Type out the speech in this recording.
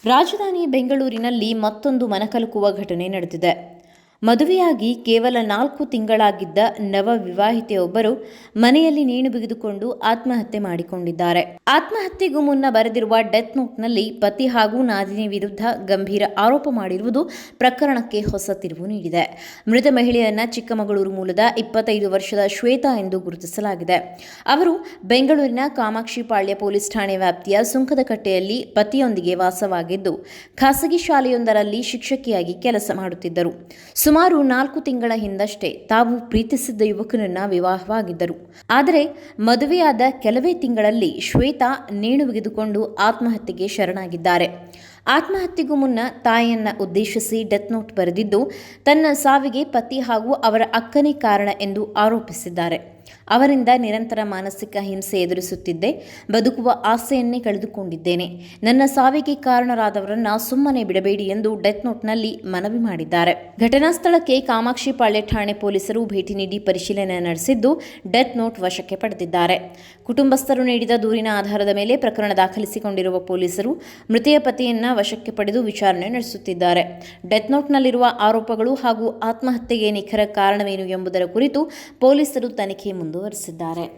ರಾಜಧಾನಿ ಬೆಂಗಳೂರಿನಲ್ಲಿ ಮತ್ತೊಂದು ಮನಕಲುಕುವ ಘಟನೆ ನಡೆದಿದೆ. ಮದುವೆಯಾಗಿ ಕೇವಲ 4 ತಿಂಗಳಾಗಿದ್ದ ನವ ವಿವಾಹಿತೆಯೊಬ್ಬರು ಮನೆಯಲ್ಲಿ ನೇಣು ಬಿಗಿದುಕೊಂಡು ಆತ್ಮಹತ್ಯೆ ಮಾಡಿಕೊಂಡಿದ್ದಾರೆ. ಆತ್ಮಹತ್ಯೆಗೂ ಮುನ್ನ ಬರೆದಿರುವ ಡೆತ್ ನೋಟ್ನಲ್ಲಿ ಪತಿ ಹಾಗೂ ನಾದಿನಿ ವಿರುದ್ಧ ಗಂಭೀರ ಆರೋಪ ಮಾಡಿರುವುದು ಪ್ರಕರಣಕ್ಕೆ ಹೊಸ ತಿರುವು ನೀಡಿದೆ. ಮೃತ ಮಹಿಳೆಯನ್ನ ಚಿಕ್ಕಮಗಳೂರು ಮೂಲದ 25 ವರ್ಷದ ಶ್ವೇತಾ ಎಂದು ಗುರುತಿಸಲಾಗಿದೆ. ಅವರು ಬೆಂಗಳೂರಿನ ಕಾಮಾಕ್ಷಿ ಪಾಳ್ಯ ಪೊಲೀಸ್ ಠಾಣೆ ವ್ಯಾಪ್ತಿಯ ಸುಂಕದಕಟ್ಟೆಯಲ್ಲಿ ಪತಿಯೊಂದಿಗೆ ವಾಸವಾಗಿದ್ದು, ಖಾಸಗಿ ಶಾಲೆಯೊಂದರಲ್ಲಿ ಶಿಕ್ಷಕಿಯಾಗಿ ಕೆಲಸ ಮಾಡುತ್ತಿದ್ದರು. ಸುಮಾರು 4 ತಿಂಗಳ ಹಿಂದಷ್ಟೇ ತಾವು ಪ್ರೀತಿಸಿದ್ದ ಯುವಕನನ್ನ ವಿವಾಹವಾಗಿದ್ದರು. ಆದರೆ ಮದುವೆಯಾದ ಕೆಲವೇ ತಿಂಗಳಲ್ಲಿ ಶ್ವೇತಾ ನೇಣು ಬಿಗಿದುಕೊಂಡು ಆತ್ಮಹತ್ಯೆಗೆ ಶರಣಾಗಿದ್ದಾರೆ. ಆತ್ಮಹತ್ಯೆಗೂ ಮುನ್ನ ತಾಯಿಯನ್ನ ಉದ್ದೇಶಿಸಿ ಡೆತ್ ನೋಟ್ ಬರೆದಿದ್ದು, ತನ್ನ ಸಾವಿಗೆ ಪತಿ ಹಾಗೂ ಅವರ ಅಕ್ಕನೇ ಕಾರಣ ಎಂದು ಆರೋಪಿಸಿದ್ದಾರೆ. ಅವರಿಂದ ನಿರಂತರ ಮಾನಸಿಕ ಹಿಂಸೆ ಎದುರಿಸುತ್ತಿದ್ದೆ, ಬದುಕುವ ಆಸೆಯನ್ನೇ ಕಳೆದುಕೊಂಡಿದ್ದೇನೆ, ನನ್ನ ಸಾವಿಗೆ ಕಾರಣರಾದವರನ್ನ ಸುಮ್ಮನೆ ಬಿಡಬೇಡಿ ಎಂದು ಡೆತ್ ನೋಟ್ನಲ್ಲಿ ಮನವಿ ಮಾಡಿದ್ದಾರೆ. ಘಟನಾ ಸ್ಥಳಕ್ಕೆ ಕಾಮಾಕ್ಷಿ ಪಾಳ್ಯ ಠಾಣೆ ಪೊಲೀಸರು ಭೇಟಿ ನೀಡಿ ಪರಿಶೀಲನೆ ನಡೆಸಿದ್ದು, ಡೆತ್ ನೋಟ್ ವಶಕ್ಕೆ ಪಡೆದಿದ್ದಾರೆ. ಕುಟುಂಬಸ್ಥರು ನೀಡಿದ ದೂರಿನ ಆಧಾರದ ಮೇಲೆ ಪ್ರಕರಣ ದಾಖಲಿಸಿಕೊಂಡಿರುವ ಪೊಲೀಸರು ಮೃತೆಯ ಪತಿಯನ್ನ ವಶಕ್ಕೆ ಪಡೆದು ವಿಚಾರಣೆ ನಡೆಸುತ್ತಿದ್ದಾರೆ. ಡೆತ್ ನೋಟ್ನಲ್ಲಿರುವ ಆರೋಪಗಳು ಹಾಗೂ ಆತ್ಮಹತ್ಯೆಗೆ ನಿಖರ ಕಾರಣವೇನು ಎಂಬುದರ ಕುರಿತು ಪೊಲೀಸರು ತನಿಖೆ ಮುಂದುವರೆಸಿದ್ದಾರೆ.